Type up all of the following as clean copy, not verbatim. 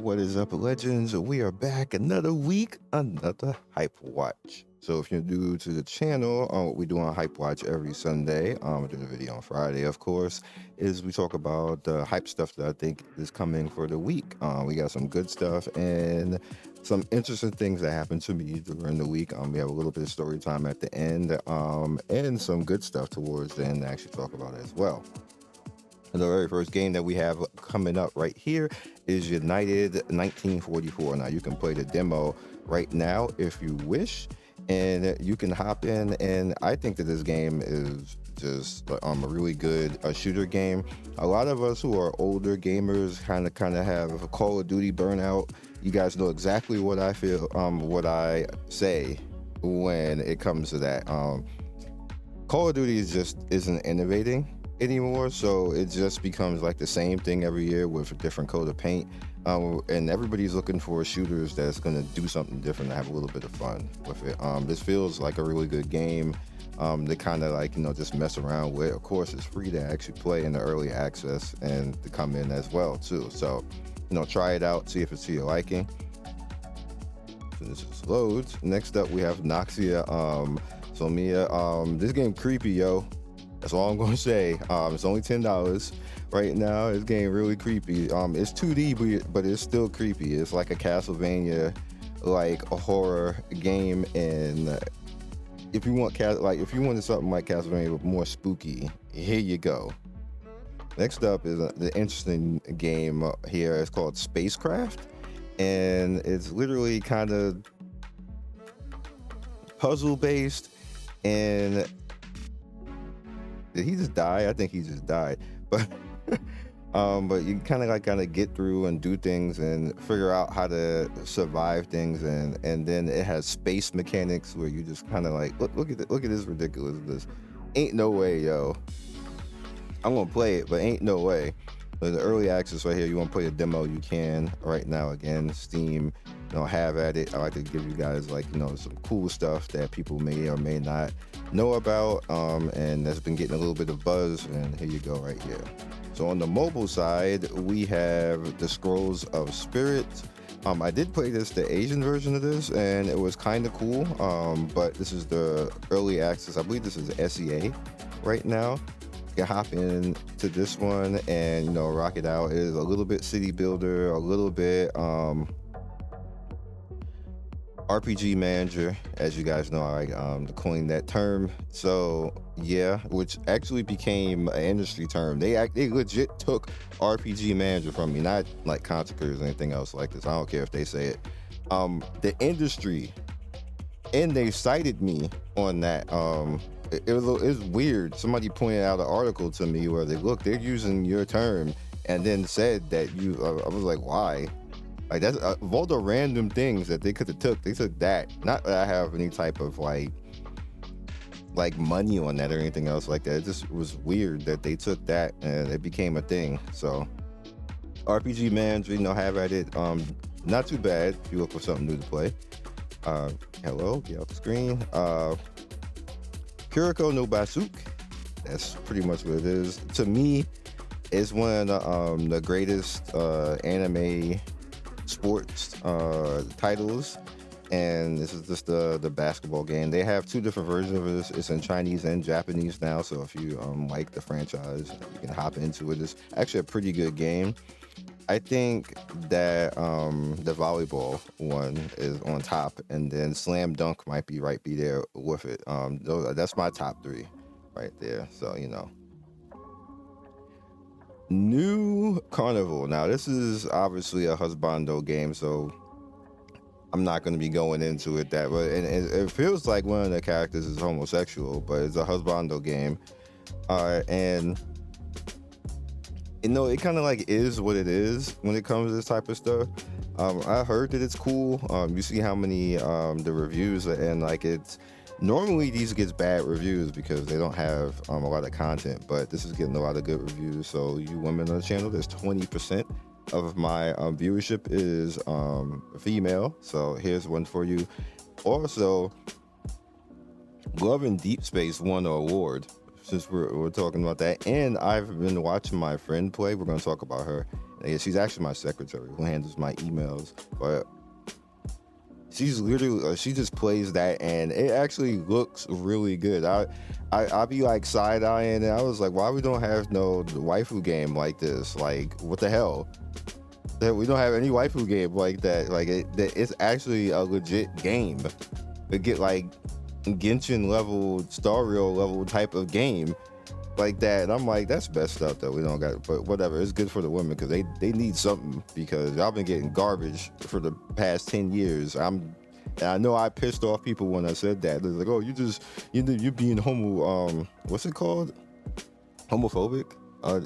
What is up, legends? We are back another week, another HypeWatch. So if you're new to the channel, what we do on HypeWatch every Sunday, we do the video on Friday, of course, is we talk about the hype stuff that I think is coming for the week. We got some good stuff and some interesting things that happened to me during the week. We have a little bit of story time at the end, and some good stuff towards the end to actually talk about as well. And the very first game that we have coming up right here is United 1944. Now you can play the demo right now if you wish, and you can hop in. And I think that this game is just a really good shooter game. A lot of us who are older gamers kind of have a Call of Duty burnout. You guys know exactly what I feel, what I say when it comes to that. Call of Duty isn't innovating anymore, so it just becomes like the same thing every year with a different coat of paint, and everybody's looking for shooters that's going to do something different, to have a little bit of fun with it. This feels like a really good game to kind of like, just mess around with. Of course, it's free to actually play in the early access and to come in as well too, so try it out, see if it's to your liking. So this just loads. Next up we have Noxia. So Mia, this game creepy, yo. That's all I'm gonna say. It's only $10 right now. This game really creepy. It's 2D, but it's still creepy. It's like a Castlevania, like a horror game. And if you wanted something like Castlevania but more spooky, here you go. Next up is the interesting game here. It's called Spacecraft, and it's literally kind of puzzle based. And did he just die? I think he just died. But but you kind of get through and do things and figure out how to survive things, and then it has space mechanics where you just kind of like look at this ridiculousness. Ain't no way, yo. I'm gonna play it, but ain't no way. But the early access right here, you want to play a demo, you can right now. Again, Steam, have at it. I like to give you guys some cool stuff that people may or may not know about, and that's been getting a little bit of buzz, and here you go right here. So on the mobile side, we have the Scrolls of Spirit. I did play the Asian version of this, and it was kind of cool, but this is the early access. I believe this is SEA right now. You can hop in to this one and rock it out. It is a little bit city builder, a little bit RPG manager, as you guys know. I coined that term. So yeah, which actually became an industry term. They legit took RPG manager from me, not like Consecrators or anything else like this. I don't care if they say it. The industry, and they cited me on that. It was weird. Somebody pointed out an article to me where they're using your term, and then said that I was like, why? Like, that's of all the random things that they could have took, they took that. Not that I have any type of like money on that or anything else like that. It just was weird that they took that and it became a thing. So RPG manager, have at it. Not too bad if you look for something new to play. Hello, get off the screen. PUO No Basuk. That's pretty much what it is. To me, it's one of the greatest anime sports titles, and this is just the basketball game. They have two different versions of this. It's in Chinese and Japanese now, so if you like the franchise, you can hop into it. It's actually a pretty good game. I think that the volleyball one is on top, and then Slam Dunk might be there with it. That's my top three right there. So new Carnival. Now this is obviously a husbando game, so I'm not going to be going into it but it feels like one of the characters is homosexual, but it's a husbando game, and it kind of is what it is when it comes to this type of stuff. I heard that it's cool. You see how many the reviews, and it's normally these gets bad reviews because they don't have a lot of content, but this is getting a lot of good reviews. So you women on the channel, there's 20% of my viewership is female, so here's one for you. Also, Love in Deep Space won an award, since we're talking about that, and I've been watching my friend play. We're gonna talk about her. Yeah, she's actually my secretary who handles my emails, but she's literally she just plays that, and it actually looks really good. I be like side eyeing, and I was like, why we don't have no waifu game like this? Like, what the hell? That we don't have any waifu game like that. Like it's actually a legit game. It get like Genshin level, Star Rail level type of game like that. And I'm like, that's best stuff that we don't got, but whatever. It's good for the women because they need something, because y'all been getting garbage for the past 10 years. And I know I pissed off people when I said that. They're like, oh, you're being what's it called? Homophobic?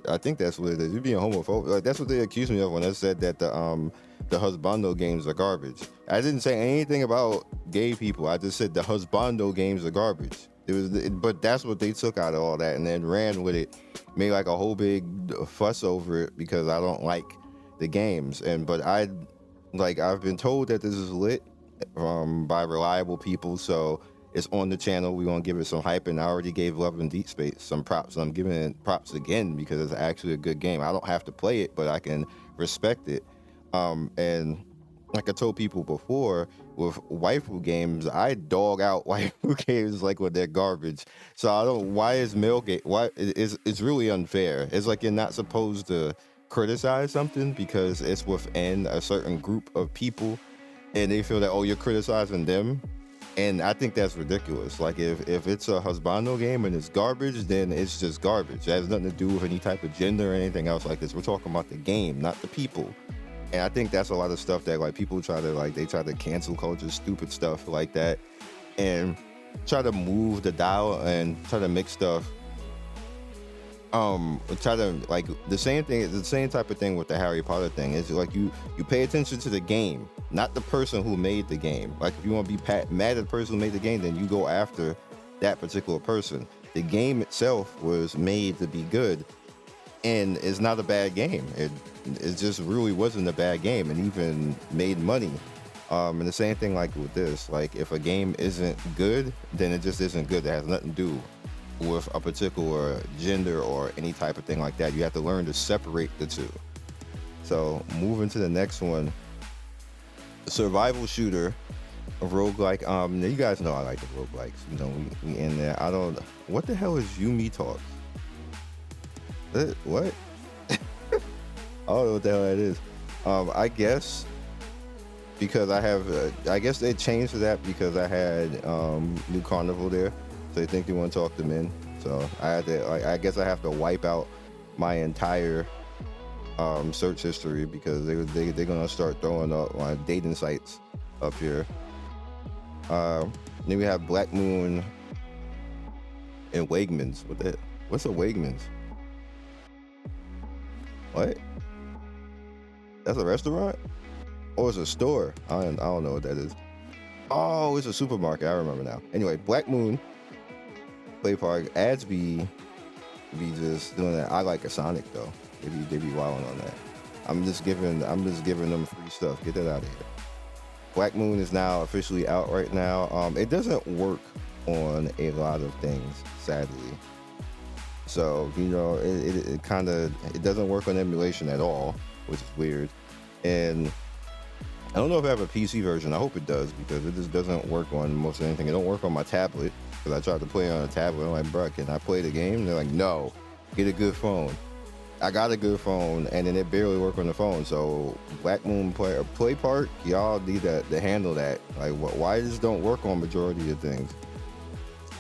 I think that's what it is. You're being homophobic. Like, that's what they accused me of when I said that the husbando games are garbage. I didn't say anything about gay people. I just said the husbando games are garbage. But that's what they took out of all that and then ran with it, made like a whole big fuss over it because I don't like the games. But I've been told that this is lit by reliable people, so it's on the channel. We're gonna give it some hype, and I already gave Love and Deep Space some props. I'm giving it props again because it's actually a good game. I don't have to play it, but I can respect it. And like I told people before, with waifu games, I dog out waifu games like when they're garbage. So I don't. Why is male game? Why it's really unfair. It's like you're not supposed to criticize something because it's within a certain group of people, and they feel that, oh, you're criticizing them. And I think that's ridiculous. Like if it's a husbando game and it's garbage, then it's just garbage. It has nothing to do with any type of gender or anything else like this. We're talking about the game, not the people. And I think that's a lot of stuff that like people try to cancel culture, stupid stuff like that, and try to move the dial and try to make stuff. Try to like the same type of thing with the Harry Potter thing. Is like you pay attention to the game, not the person who made the game. Like if you want to be mad at the person who made the game, then you go after that particular person. The game itself was made to be good, and it's not a bad game. It just really wasn't a bad game, and even made money. And the same thing like with this. Like if a game isn't good, then it just isn't good. It has nothing to do with a particular gender or any type of thing like that. You have to learn to separate the two. So moving to the next one, survival shooter, a roguelike. You guys know I like the roguelikes. You know, we in there. What the hell is Yumi Talks? What? I don't know what the hell that is. I guess because I guess they changed to that because I had new Carnival there. So they think they want to talk them in. So I guess I have to wipe out my entire search history because they're gonna start throwing up my dating sites up here. Then we have Black Moon and Wegmans. What's a Wegmans? What? That's a restaurant? Or it's a store? I don't know what that is. Oh, it's a supermarket. I remember now. Anyway, Black Moon Play Park ads be just doing that. I like a Sonic though. They be wilding on that. I'm just giving them free stuff. Get that out of here. Black Moon is now officially out right now. It doesn't work on a lot of things, sadly. So you know, it doesn't work on emulation at all, which is weird. And I don't know if I have a PC version. I hope it does because it just doesn't work on most anything. It don't work on my tablet. Because I tried to play on a tablet. I'm like, bro, can I play the game? And they're like, no, get a good phone. I got a good phone, and then it barely worked on the phone. So Black Moon Play Park, y'all need to handle that. Like, why this don't work on majority of things?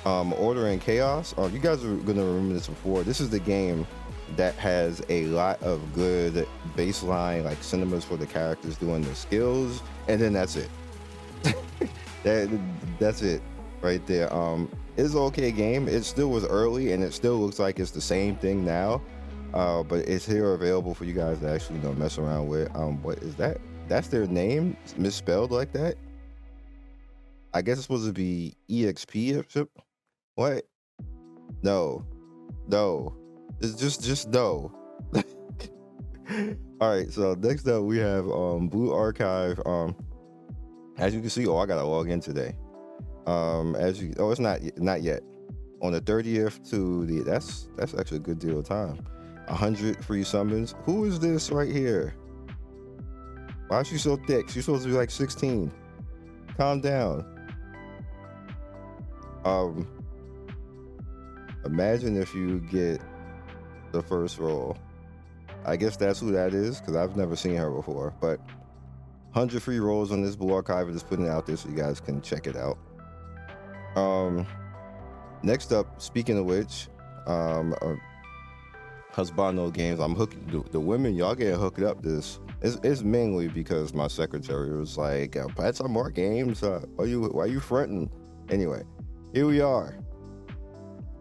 Order and Chaos. You guys are gonna remember this before. This is the game that has a lot of good baseline, like cinemas for the characters doing their skills, and then that's it. That's it. Right there. It's an okay game. It still was early and it still looks like it's the same thing now. But it's here available for you guys to actually mess around with. What is that? That's their name misspelled like that? I guess it's supposed to be EXP. What? No. It's just no. All right, so next up we have Blue Archive. As you can see, I gotta log in today. It's not yet. on the 30th to the that's actually a good deal of time. 100 free summons. Who is this right here? Why is she so thick? She's supposed to be like 16. Calm down. Imagine if you get the first roll. I guess that's who that is, because I've never seen her before. But 100 free rolls on this Blue Archive, just putting it out there so you guys can check it out. Next up, speaking of which, Husbando games. I'm hooking the women. Y'all getting hooked up. It's mainly because my secretary was like, "Play some more games. Why you fronting?" Anyway, here we are.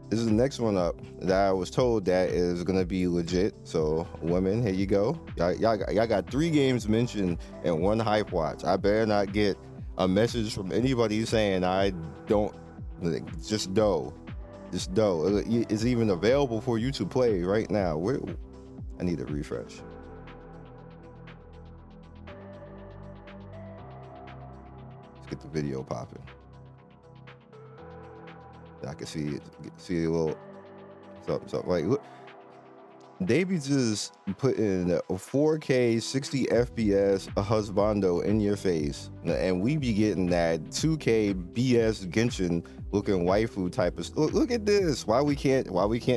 This is the next one up that I was told that is gonna be legit. So women, here you go. Y'all got 3 games mentioned in one hype watch. I better not get a message from anybody saying I don't. Just do. It's even available for you to play right now. I need a refresh. Let's get the video popping. I can see a little something. Like, look, they be just putting a 4K 60 FPS a husbando in your face, and we be getting that 2K BS Genshin looking waifu type of. Look at this. Why we can't?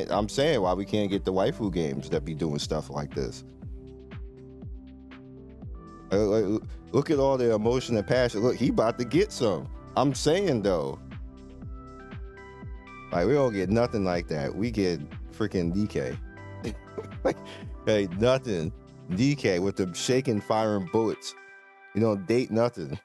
I'm saying why we can't get the waifu games that be doing stuff like this. Look at all the emotion and passion. Look, he about to get some. I'm saying though. Like, we don't get nothing like that. We get freaking DK. Hey, nothing. DK with them shaking, firing bullets. You don't date nothing.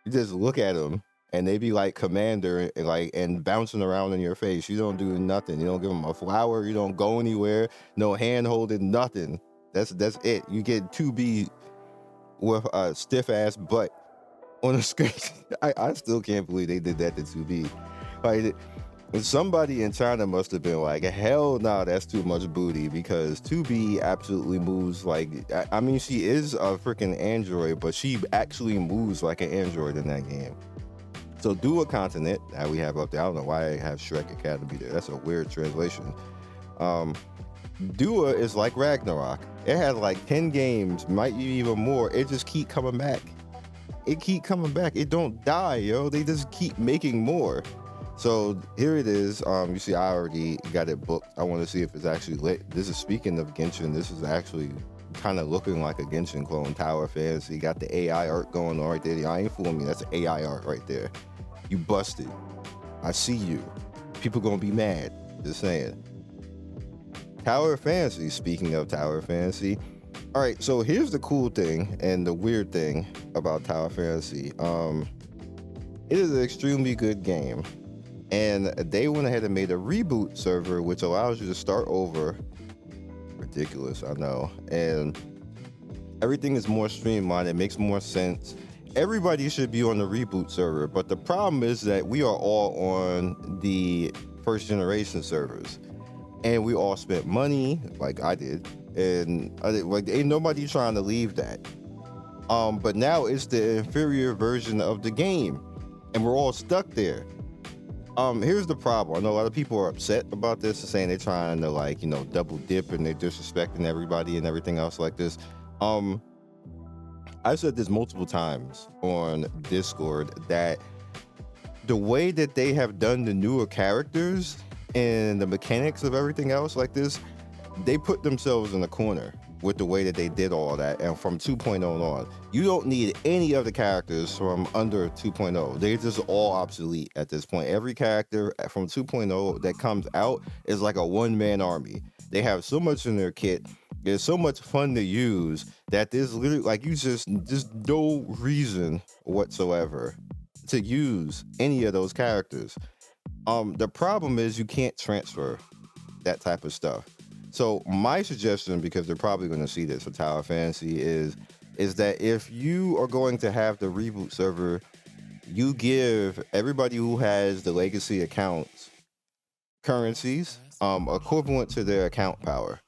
You just look at them and they be like commander and bouncing around in your face. You don't do nothing. You don't give them a flower. You don't go anywhere. No hand holding, nothing. That's it. You get 2B with a stiff ass butt on the screen. I still can't believe they did that to 2B. Like, somebody in China must have been like, hell no, that's too much booty, because 2B absolutely moves like, I mean, she is a freaking android, but she actually moves like an android in that game. So Dua Continent that we have up there, I don't know why I have Shrek Academy there. That's a weird translation. Dua is like Ragnarok. It has like 10 games, might be even more. It just keep coming back. It don't die, yo. They just keep making more. So here it is. You see, I already got it booked. I want to see if it's actually lit. This is, speaking of Genshin, this is actually kind of looking like a Genshin clone. Tower Fantasy. Got the AI art going on right there. I ain't fooling me. That's AI art right there. You busted. I see you. People gonna be mad. Just saying. Tower Fantasy. Speaking of Tower Fantasy. All right, so here's the cool thing and the weird thing about Tower Fantasy. It is an extremely good game. And they went ahead and made a reboot server, which allows you to start over. Ridiculous, I know. And everything is more streamlined. It makes more sense. Everybody should be on the reboot server. But the problem is that we are all on the first generation servers. And we all spent money, like I did. And like, ain't nobody trying to leave that. But now it's the inferior version of the game. And we're all stuck there. Here's the problem. I know a lot of people are upset about this and saying they're trying to, like, you know, double dip and they're disrespecting everybody and everything else like this. I've said this multiple times on Discord that the way that they have done the newer characters and the mechanics of everything else like this, they put themselves in a corner with the way that they did all that. And from 2.0 on, you don't need any of the characters from under 2.0. They're just all obsolete at this point. Every character from 2.0 that comes out is like a one-man army. They have so much in their kit. There's so much fun to use that there's literally, like, you just no reason whatsoever to use any of those characters. The problem is you can't transfer that type of stuff. So my suggestion, because they're probably going to see this for Tower Fantasy, is that if you are going to have the reboot server, you give everybody who has the legacy accounts currencies equivalent to their account power.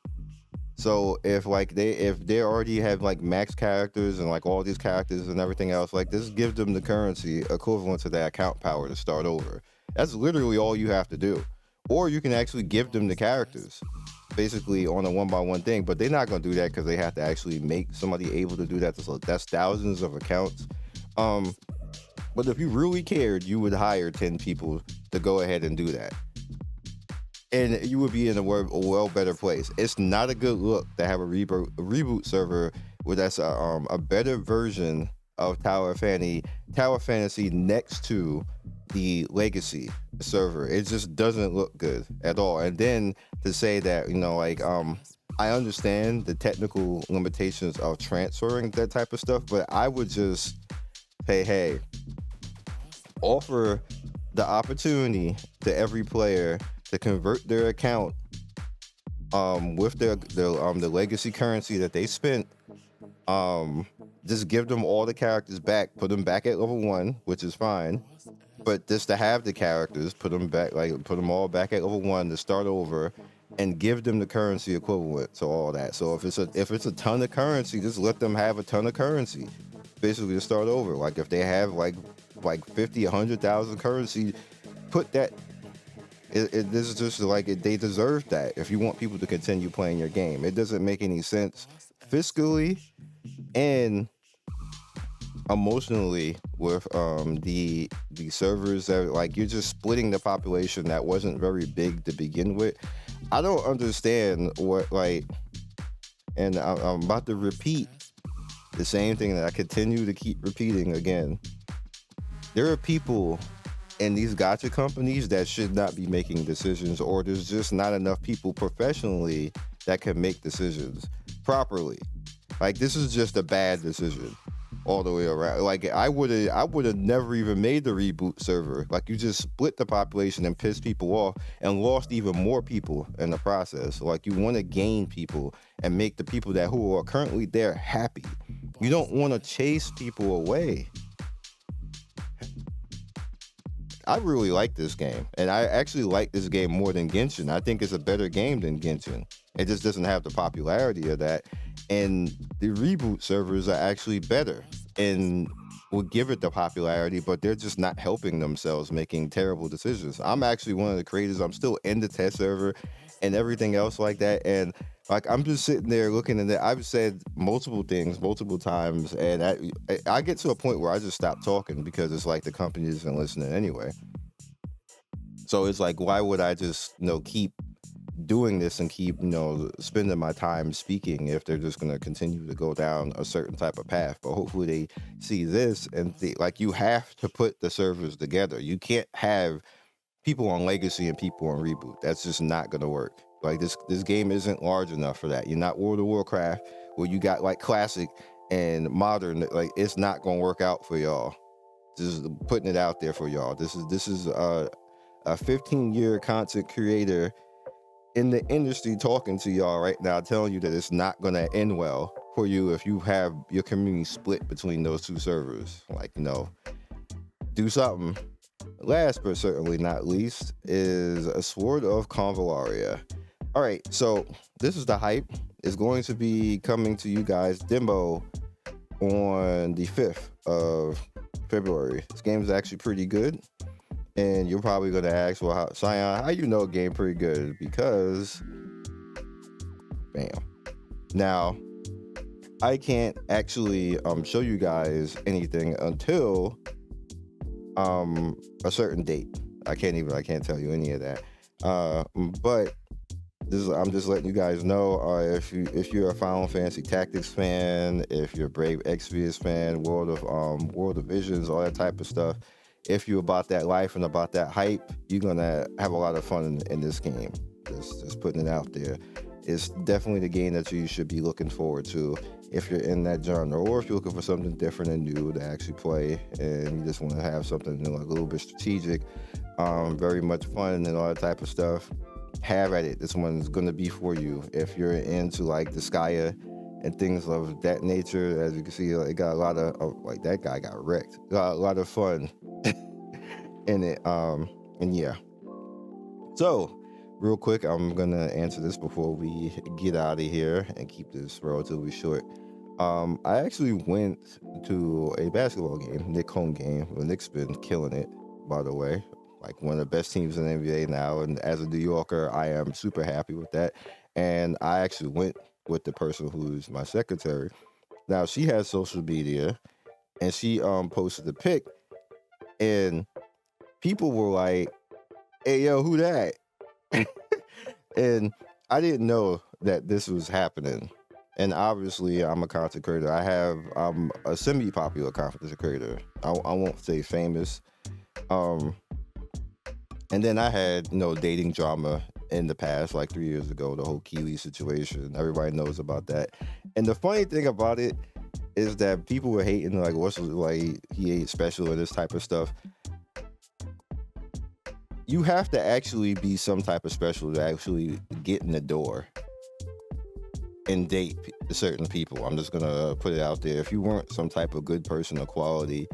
So if they already have like max characters and like all these characters and everything else, like, this gives them the currency equivalent to their account power to start over. That's literally all you have to do. or you can actually give them the characters basically on a 1-by-1 thing, but they're not going to do that because they have to actually make somebody able to do that. So that's thousands of accounts. But if you really cared, you would hire 10 people to go ahead and do that, and you would be in a well better place. It's not a good look to have a reboot server where that's a better version of Tower Fantasy next to the legacy server. It just doesn't look good at all. And then to say that, like, I understand the technical limitations of transferring that type of stuff, but I would just say, hey, offer the opportunity to every player to convert their account with the legacy currency that they spent. Just give them all the characters back, put them back at level 1, which is fine. But just to have the characters, put them all back at level 1 to start over, and give them the currency equivalent to all that. So if it's a ton of currency, just let them have a ton of currency, basically, to start over. Like if they have like 50, 100,000 currency, put that. This is just like they deserve that. If you want people to continue playing your game, it doesn't make any sense fiscally and emotionally with the servers that, like, you're just splitting the population that wasn't very big to begin with. I don't understand what, like, and I'm about to repeat the same thing that I continue to keep repeating again. There are people in these gacha companies that should not be making decisions, or there's just not enough people professionally that can make decisions properly. Like, this is just a bad decision all the way around. Like, I would have never even made the reboot server. Like, you just split the population and pissed people off and lost even more people in the process. Like, you want to gain people and make the people who are currently there happy. You don't want to chase people away. I really like this game, and I actually like this game more than Genshin. I think it's a better game than Genshin. It just doesn't have the popularity of that, and the reboot servers are actually better and will give it the popularity, but they're just not helping themselves, making terrible decisions. I'm actually one of the creators. I'm still in the test server and everything else like that, and like, I'm just sitting there looking at it. I've said multiple things multiple times, and I get to a point where I just stop talking because it's like the company isn't listening anyway. So it's like, why would I just keep doing this and keep spending my time speaking if they're just going to continue to go down a certain type of path? But hopefully they see this and like, you have to put the servers together. You can't have people on legacy and people on reboot. That's just not going to work. Like, this game isn't large enough for that. You're not World of Warcraft where you got like classic and modern. Like, it's not gonna work out for y'all. Just putting it out there for y'all. This is a 15-year content creator in the industry talking to y'all right now, telling you that it's not gonna end well for you if you have your community split between those two servers. Like, do something. Last but certainly not least is a Sword of Convallaria. All right, so this is the hype. It's going to be coming to you guys demo on the 5th of February. This game is actually pretty good, and you're probably going to ask, well, Sion, how you know a game pretty good? Because, bam. Now, I can't actually show you guys anything until a certain date. I can't tell you any of that. But I'm just letting you guys know, if you're a Final Fantasy Tactics fan, if you're a Brave Exvius fan, World of Visions, all that type of stuff, if you're about that life and about that hype, you're gonna have a lot of fun in this game. Just putting it out there. It's definitely the game that you should be looking forward to if you're in that genre, or if you're looking for something different and new to actually play, and you just want to have something like a little bit strategic, very much fun and all that type of stuff. Have at it. This one's going to be for you. If you're into like the Skya and things of that nature, as you can see, it got a lot of like, that guy got wrecked. Got a lot of fun in it. And yeah. So, real quick, I'm gonna answer this before we get out of here and keep this relatively short. I actually went to a basketball game, Nick home game. Well, Nick's been killing it, by the way. like one of the best teams in the NBA now. And as a New Yorker, I am super happy with that. And I actually went with the person who's my secretary. Now she has social media, and she posted the pic, and people were like, "Hey, yo, who that?" And I didn't know that this was happening. And obviously, I'm a content creator. I'm a semi-popular content creator. I won't say famous. Um, and then I had dating drama in the past, like 3 years ago, the whole Kiwi situation. Everybody knows about that. And the funny thing about it is that people were hating, like, what's like he ain't special or this type of stuff. You have to actually be some type of special to actually get in the door and date certain people. I'm just gonna put it out there. If you weren't some type of good person or quality,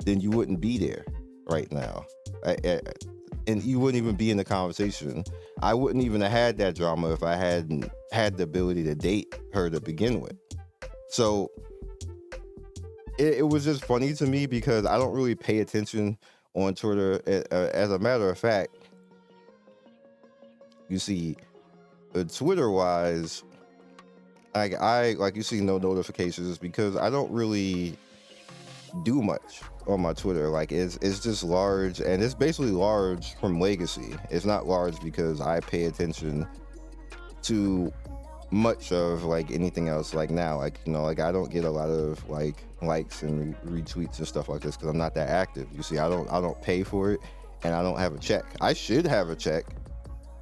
then you wouldn't be there right now, and you wouldn't even be in the conversation. I wouldn't even have had that drama if I hadn't had the ability to date her to begin with. So it was just funny to me because I don't really pay attention on Twitter. As a matter of fact, you see, Twitter-wise, like you see no notifications because I don't really do much on my Twitter. Like it's just large, and it's basically large from legacy. It's not large because I pay attention to much of like anything else. Like now, like like I don't get a lot of like likes and retweets and stuff like this because I'm not that active. You see, I don't pay for it, and I don't have a check. I should have a check,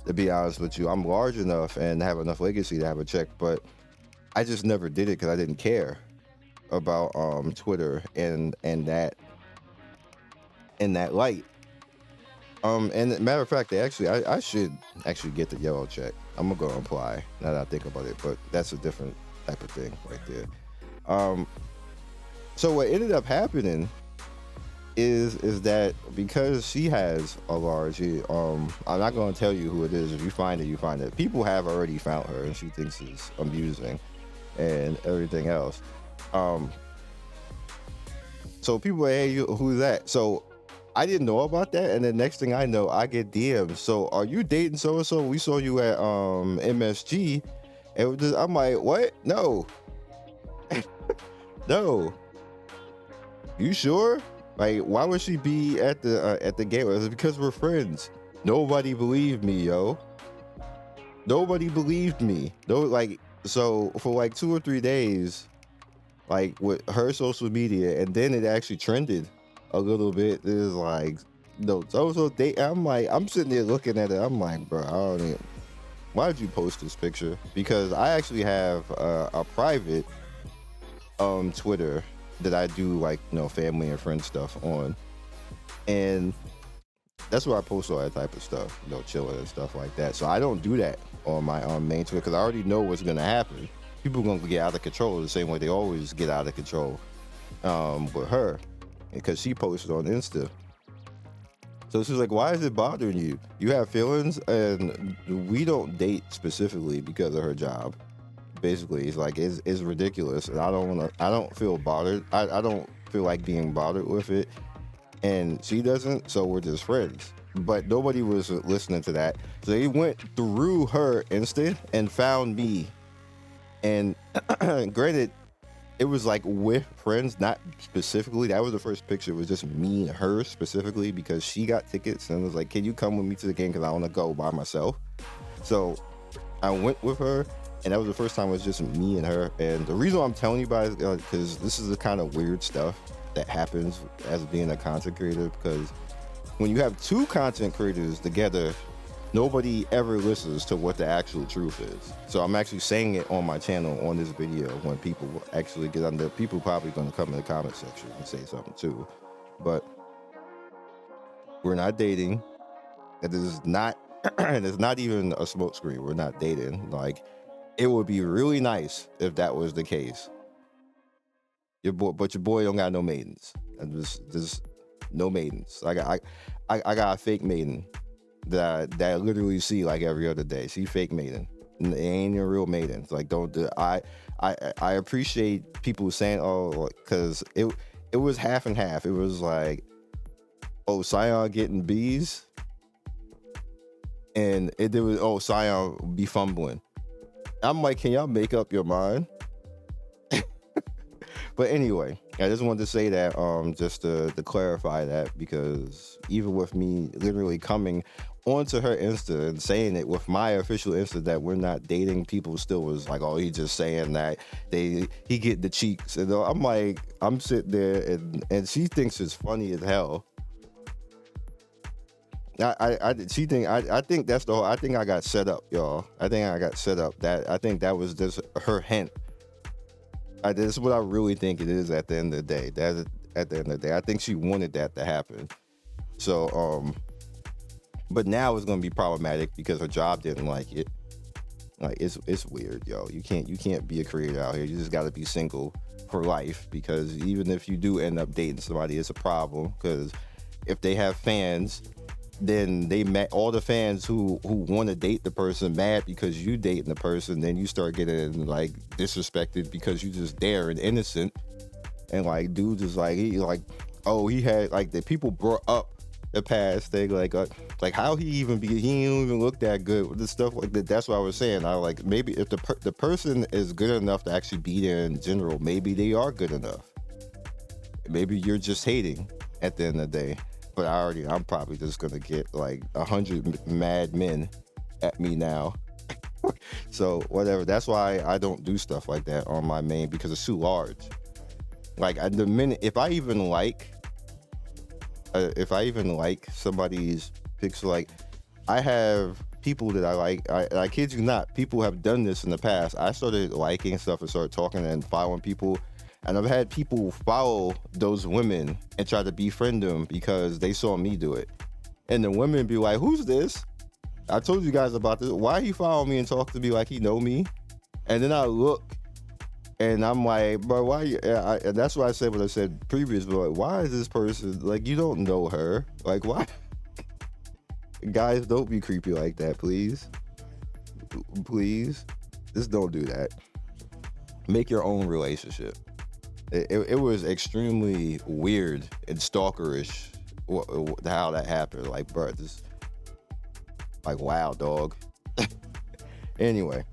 to be honest with you. I'm large enough and have enough legacy to have a check, but I just never did it because I didn't care about Twitter and that light. And matter of fact, I should actually get the yellow check. I'm gonna go apply now that I think about it, but that's a different type of thing right there. So what ended up happening is that because she has a large, I'm not gonna tell you who it is. If you find it, you find it. People have already found her, and she thinks it's amusing and everything else. So people are, hey, who's that? So I didn't know about that, and the next thing I know, I get DMs. So are you dating so and so? We saw you at MSG, and I'm like, what? No, no. You sure? Like, why would she be at the game? Is it because we're friends? Nobody believed me, yo. Nobody believed me. No, like, so for like 2 or 3 days, like with her social media, and then it actually trended a little bit. It was like, no, so date. I'm like, I'm sitting there looking at it. I'm like, bro, I don't even. Why did you post this picture? Because I actually have a private Twitter that I do like family and friend stuff on, and that's where I post all that type of stuff, chilling and stuff like that. So I don't do that on my main Twitter because I already know what's gonna happen. People are gonna get out of control the same way they always get out of control with her, because she posted on Insta. So she's like, why is it bothering you? You have feelings? And we don't date specifically because of her job. Basically, it's like it's ridiculous, and I don't feel bothered. I don't feel like being bothered with it, and she doesn't. So we're just friends. But nobody was listening to that, so they went through her Insta and found me. And granted, it was like with friends, not specifically. That was the first picture. It was just me and her specifically because she got tickets and was like, can you come with me to the game because I want to go by myself? So I went with her, and that was the first time it was just me and her. And the reason I'm telling you about it is because this is the kind of weird stuff that happens as being a content creator, because when you have 2 content creators together, nobody ever listens to what the actual truth is. So I'm actually saying it on my channel on this video when people actually get on there. People probably going to come in the comment section and say something too. But we're not dating. It is not, and it's not even a smoke screen. We're not dating. Like, it would be really nice if that was the case. But your boy don't got no maidens. And just no maidens. I got a fake maiden that I literally see like every other day. She fake maiden. It ain't a real maiden. It's like, don't do. I appreciate people saying, oh, because it was half and half. It was like, oh, Sion getting B's, and it was, oh, Sion be fumbling. I'm like, can y'all make up your mind? But anyway, I just wanted to say that, just to clarify that, because even with me literally coming onto her Insta and saying it with my official Insta that we're not dating, people still was like, oh, he's just saying that he get the cheeks. And I'm like, I'm sitting there and she thinks it's funny as hell. I think that's the whole, I think I got set up, y'all. I think I got set up. I think that was just her hint. This is what I really think it is at the end of the day. At the end of the day, I think she wanted that to happen. So, but now it's gonna be problematic because her job didn't like it. Like it's weird, yo. You can't be a creator out here. You just got to be single for life, because even if you do end up dating somebody, it's a problem. Because if they have fans, then all the fans who want to date the person mad because you dating the person, then you start getting like disrespected because you just there and innocent. And like dude is like, he had like, the people brought up the past thing, like how he don't even look that good with the stuff like that. That's what I was saying. I like, maybe if the person is good enough to actually be there in general, maybe they are good enough. Maybe you're just hating at the end of the day. But I'm probably just gonna get like 100 mad men at me now. So whatever. That's why I don't do stuff like that on my main, because it's too large. Like the minute, if I even like somebody's picture, like I have people that I like. I kid you not, people have done this in the past. I started liking stuff and started talking and following people. And I've had people follow those women and try to befriend them because they saw me do it. And the women be like, who's this? I told you guys about this. Why he follow me and talk to me like he know me? And then I look and I'm like, bro, why? And that's why I said what I said previous, but like, why is this person, like, you don't know her. Like, why? Guys, don't be creepy like that, please. Please. Just don't do that. Make your own relationship. It was extremely weird and stalkerish how that happened. Like, bro, just like, wow, dog. Anyway,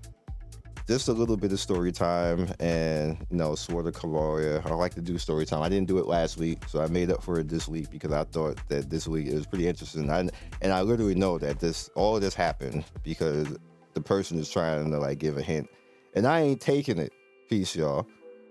just a little bit of story time, and sort of Convallaria. I like to do story time. I didn't do it last week, so I made up for it this week because I thought that this week it was pretty interesting. And I literally know that all of this happened because the person is trying to like give a hint, and I ain't taking it. Peace, y'all.